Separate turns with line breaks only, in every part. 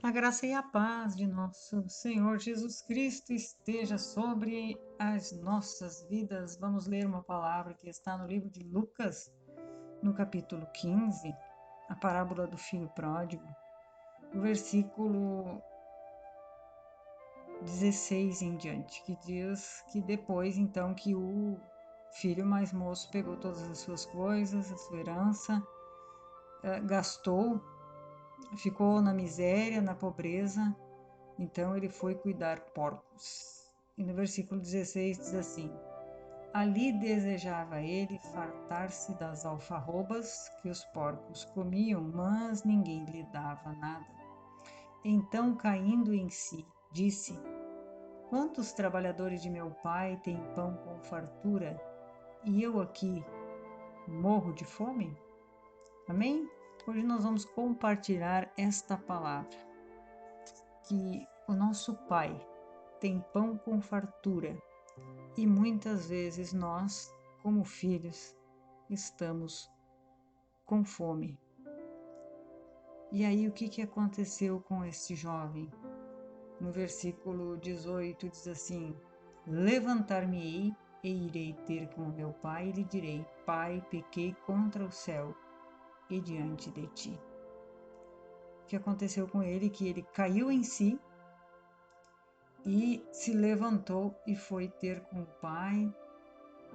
A graça e a paz de nosso Senhor Jesus Cristo esteja sobre as nossas vidas. Vamos ler uma palavra que está no livro de Lucas, no capítulo 15, a parábola do filho pródigo, o versículo 16 em diante, que diz que depois, então, que o filho mais moço pegou todas as suas coisas, a sua herança, gastou, ficou na miséria, na pobreza. Então ele foi cuidar porcos. E no versículo 16 diz assim: Ali desejava ele fartar-se das alfarrobas que os porcos comiam, mas ninguém lhe dava nada. Então, caindo em si, disse: Quantos trabalhadores de meu pai têm pão com fartura, e eu aqui morro de fome? Amém? Hoje nós vamos compartilhar esta palavra, que o nosso Pai tem pão com fartura e muitas vezes nós, como filhos, estamos com fome. E aí o que aconteceu com este jovem? No versículo 18 diz assim: Levantar-me-ei e irei ter com meu pai e lhe direi: Pai, pequei contra o céu e diante de ti. O que aconteceu com ele? Que ele caiu em si e se levantou e foi ter com o pai,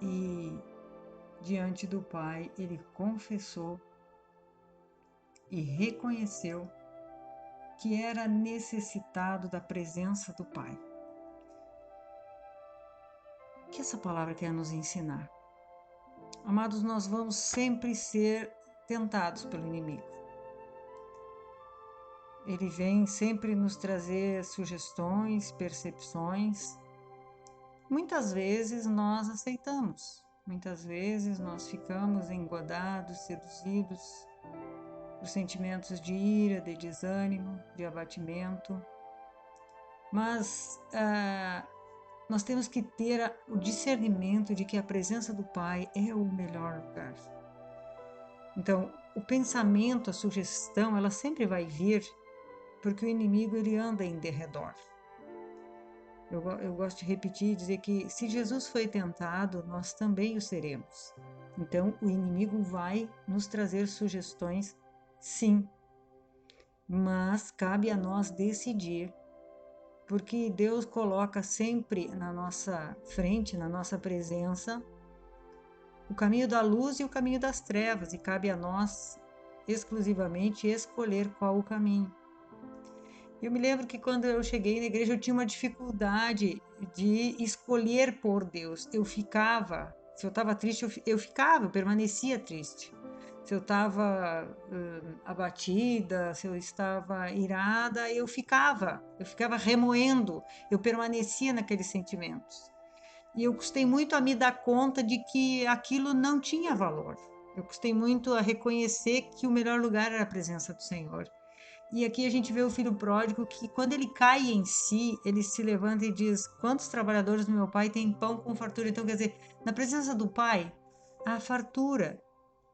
e diante do pai ele confessou e reconheceu que era necessitado da presença do pai. O que essa palavra quer nos ensinar? Amados, nós vamos sempre ser tentados pelo inimigo. Ele vem sempre nos trazer sugestões, percepções. Muitas vezes nós aceitamos, muitas vezes nós ficamos engodados, seduzidos por sentimentos de ira, de desânimo, de abatimento. Mas nós temos que ter o discernimento de que a presença do Pai é o melhor lugar. Então, o pensamento, a sugestão, ela sempre vai vir, porque o inimigo ele anda em derredor. Eu gosto de repetir e dizer que se Jesus foi tentado, nós também o seremos. Então, o inimigo vai nos trazer sugestões, sim, mas cabe a nós decidir, porque Deus coloca sempre na nossa frente, na nossa presença, o caminho da luz e o caminho das trevas, e cabe a nós exclusivamente escolher qual o caminho. Eu me lembro que quando eu cheguei na igreja eu tinha uma dificuldade de escolher por Deus. Eu ficava, se eu estava triste, eu ficava, eu permanecia triste. Se eu estava abatida, se eu estava irada, eu ficava remoendo, eu permanecia naqueles sentimentos. E eu custei muito a me dar conta de que aquilo não tinha valor. Eu custei muito a reconhecer que o melhor lugar era a presença do Senhor. E aqui a gente vê o filho pródigo que, quando ele cai em si, ele se levanta e diz: Quantos trabalhadores do meu pai têm pão com fartura? Então, quer dizer, na presença do pai, há fartura.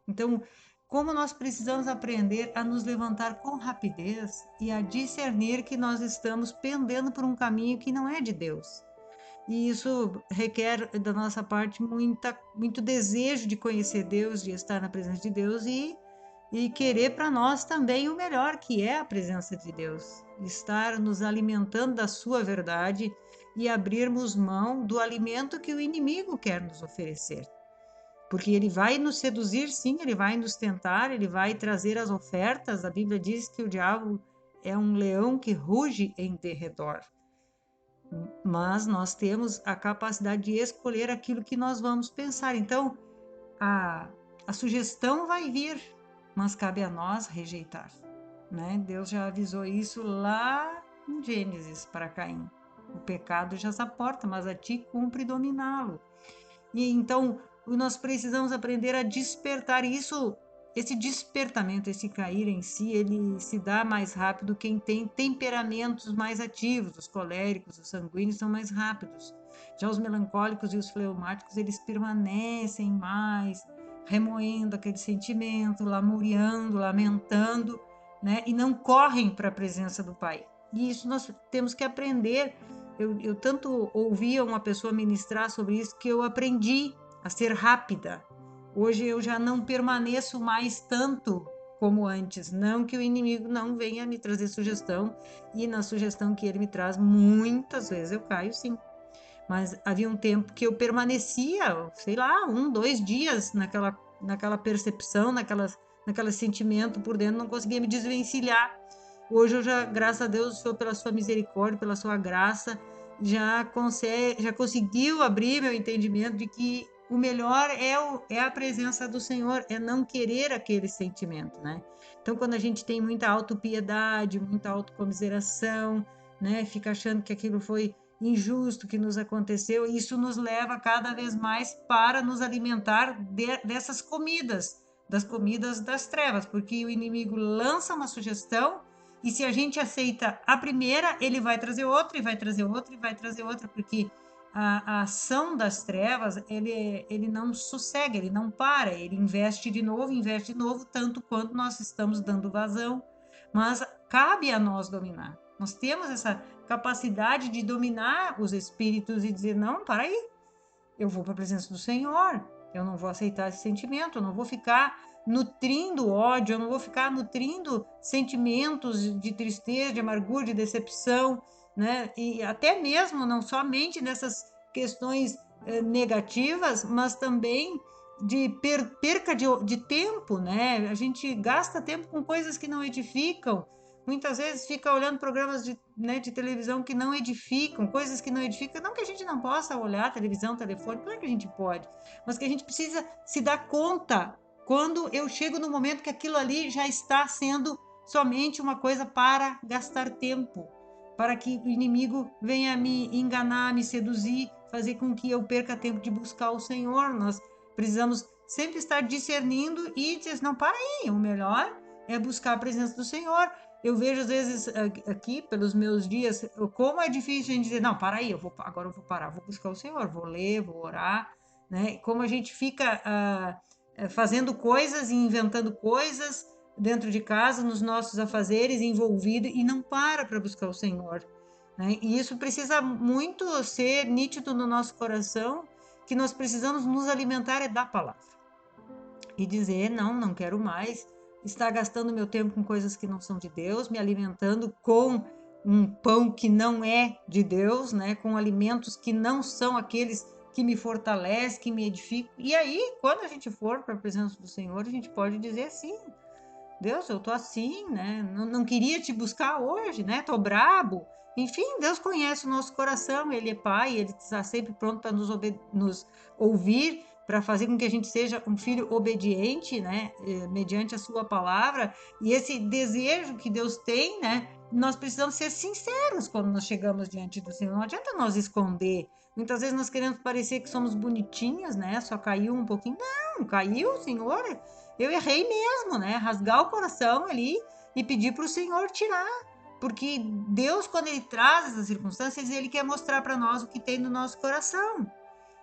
Então, como nós precisamos aprender a nos levantar com rapidez e a discernir que nós estamos pendendo por um caminho que não é de Deus. E isso requer da nossa parte muito desejo de conhecer Deus, de estar na presença de Deus e querer para nós também o melhor, que é a presença de Deus. Estar nos alimentando da sua verdade e abrirmos mão do alimento que o inimigo quer nos oferecer. Porque ele vai nos seduzir, sim, ele vai nos tentar, ele vai trazer as ofertas. A Bíblia diz que o diabo é um leão que ruge em derredor. Mas nós temos a capacidade de escolher aquilo que nós vamos pensar. Então, a sugestão vai vir, mas cabe a nós rejeitar, né? Deus já avisou isso lá em Gênesis para Caim. O pecado já se aporta, mas a ti cumpre dominá-lo. E então, nós precisamos aprender a despertar isso. Esse despertamento, esse cair em si, ele se dá mais rápido quem tem temperamentos mais ativos. Os coléricos, os sanguíneos são mais rápidos. Já os melancólicos e os fleumáticos, eles permanecem mais, remoendo aquele sentimento, lamuriando, lamentando, né? E não correm para a presença do Pai. E isso nós temos que aprender. Eu tanto ouvia uma pessoa ministrar sobre isso que eu aprendi a ser rápida. Hoje eu já não permaneço mais tanto como antes. Não que o inimigo não venha me trazer sugestão, e na sugestão que ele me traz, muitas vezes eu caio sim. Mas havia um tempo que eu permanecia, sei lá, 1, 2 dias naquela percepção, naquele sentimento por dentro, não conseguia me desvencilhar. Hoje eu já, graças a Deus, o Senhor, pela sua misericórdia, pela sua graça, já conseguiu abrir meu entendimento de que o melhor é a presença do Senhor, é não querer aquele sentimento, né? Então, quando a gente tem muita autopiedade, muita autocomiseração, né, fica achando que aquilo foi injusto que nos aconteceu, isso nos leva cada vez mais para nos alimentar dessas comidas, das comidas das trevas, porque o inimigo lança uma sugestão e se a gente aceita a primeira, ele vai trazer outra, e vai trazer outra, e vai trazer outra, porque a ação das trevas, ele não sossega, ele não para, ele investe de novo, tanto quanto nós estamos dando vazão, mas cabe a nós dominar. Nós temos essa capacidade de dominar os espíritos e dizer, não, para aí, eu vou para a presença do Senhor, eu não vou aceitar esse sentimento, eu não vou ficar nutrindo ódio, eu não vou ficar nutrindo sentimentos de tristeza, de amargura, de decepção, né? E até mesmo, não somente nessas questões negativas, mas também de perca de tempo, né? A gente gasta tempo com coisas que não edificam, muitas vezes fica olhando programas de televisão que não edificam, coisas que não edificam. Não que a gente não possa olhar televisão, telefone, claro que a gente pode, mas que a gente precisa se dar conta quando eu chego no momento que aquilo ali já está sendo somente uma coisa para gastar tempo, para que o inimigo venha me enganar, me seduzir, fazer com que eu perca tempo de buscar o Senhor. Nós precisamos sempre estar discernindo e dizer, não, para aí, o melhor é buscar a presença do Senhor. Eu vejo às vezes aqui pelos meus dias como é difícil a gente dizer, não, para aí, agora eu vou parar, vou buscar o Senhor, vou ler, vou orar, né? Como a gente fica fazendo coisas e inventando coisas dentro de casa, nos nossos afazeres, envolvido e não para buscar o Senhor, né? E isso precisa muito ser nítido no nosso coração, que nós precisamos nos alimentar da palavra e dizer, não quero mais estar gastando meu tempo com coisas que não são de Deus, me alimentando com um pão que não é de Deus, né? Com alimentos que não são aqueles que me fortalecem, que me edificam. E aí, quando a gente for para a presença do Senhor, a gente pode dizer assim, Deus, eu tô assim, né? Não queria te buscar hoje, né? Tô brabo. Enfim, Deus conhece o nosso coração, Ele é Pai, Ele está sempre pronto para nos ouvir, para fazer com que a gente seja um filho obediente, né? Mediante a Sua palavra. E esse desejo que Deus tem, né? Nós precisamos ser sinceros quando nós chegamos diante do Senhor. Não adianta nós esconder. Muitas vezes nós queremos parecer que somos bonitinhas, né? Só caiu um pouquinho. Não, caiu, Senhor. Eu errei mesmo, né? Rasgar o coração ali e pedir para o Senhor tirar. Porque Deus, quando Ele traz essas circunstâncias, Ele quer mostrar para nós o que tem no nosso coração.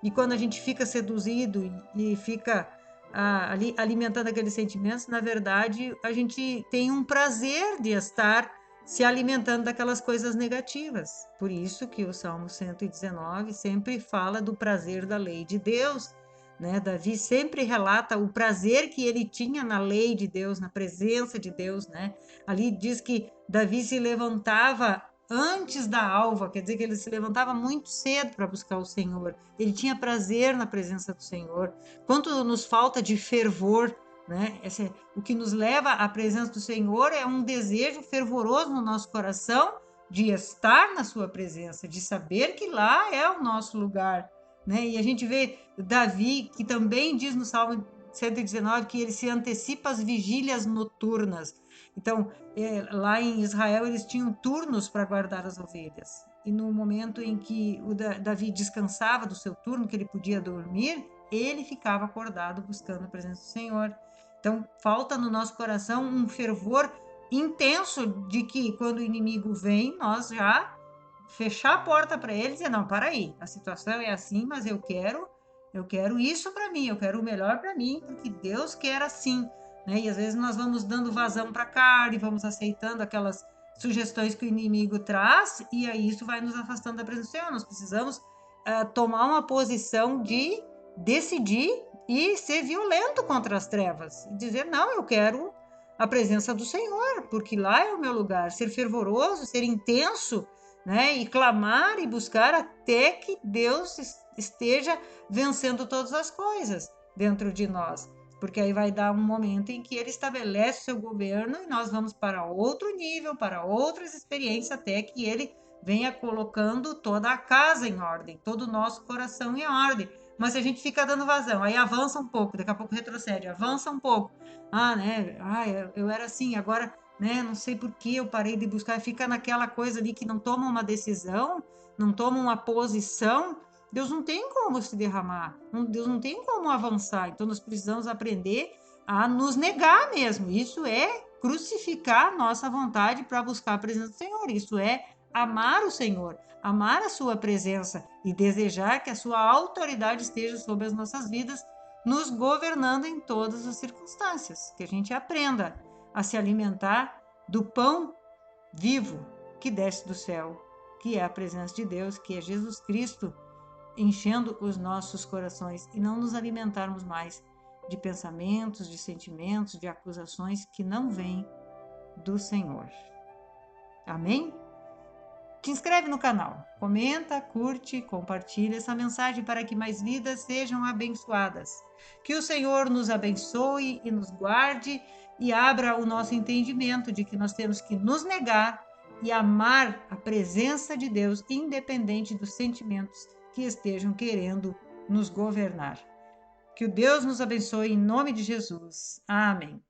E quando a gente fica seduzido e fica ali alimentando aqueles sentimentos, na verdade, a gente tem um prazer de estar se alimentando daquelas coisas negativas. Por isso que o Salmo 119 sempre fala do prazer da lei de Deus, né? Davi sempre relata o prazer que ele tinha na lei de Deus, na presença de Deus, né? Ali diz que Davi se levantava antes da alva, quer dizer que ele se levantava muito cedo para buscar o Senhor. Ele tinha prazer na presença do Senhor. Quanto nos falta de fervor, né? O que nos leva à presença do Senhor é um desejo fervoroso no nosso coração de estar na sua presença, de saber que lá é o nosso lugar, né? E a gente vê Davi, que também diz no Salmo 119 que ele se antecipa às vigílias noturnas. Então, lá em Israel, eles tinham turnos para guardar as ovelhas. E no momento em que o Davi descansava do seu turno, que ele podia dormir, ele ficava acordado buscando a presença do Senhor. Então, falta no nosso coração um fervor intenso de que quando o inimigo vem, nós já fechar a porta para ele e dizer, não, para aí, a situação é assim, mas eu quero isso para mim, eu quero o melhor para mim, porque Deus quer assim, né? E às vezes nós vamos dando vazão para a carne, vamos aceitando aquelas sugestões que o inimigo traz, e aí isso vai nos afastando da presença do Senhor. Nós precisamos tomar uma posição de decidir e ser violento contra as trevas. E dizer, não, eu quero a presença do Senhor, porque lá é o meu lugar. Ser fervoroso, ser intenso, né? E clamar e buscar até que Deus esteja vencendo todas as coisas dentro de nós. Porque aí vai dar um momento em que ele estabelece o seu governo e nós vamos para outro nível, para outras experiências, até que ele venha colocando toda a casa em ordem, todo o nosso coração em ordem. Mas se a gente fica dando vazão, aí avança um pouco, daqui a pouco retrocede, avança um pouco. Né? Eu era assim, agora, né? Não sei por que eu parei de buscar, fica naquela coisa ali que não toma uma decisão, não toma uma posição. Deus não tem como se derramar, Deus não tem como avançar. Então nós precisamos aprender a nos negar mesmo. Isso é crucificar a nossa vontade para buscar a presença do Senhor. Isso é amar o Senhor, amar a sua presença e desejar que a sua autoridade esteja sobre as nossas vidas, nos governando em todas as circunstâncias. Que a gente aprenda a se alimentar do pão vivo que desce do céu, que é a presença de Deus, que é Jesus Cristo, enchendo os nossos corações, e não nos alimentarmos mais de pensamentos, de sentimentos, de acusações que não vêm do Senhor. Amém? Te inscreve no canal, comenta, curte, compartilha essa mensagem para que mais vidas sejam abençoadas. Que o Senhor nos abençoe e nos guarde e abra o nosso entendimento de que nós temos que nos negar e amar a presença de Deus, independente dos sentimentos que estejam querendo nos governar. Que o Deus nos abençoe em nome de Jesus. Amém.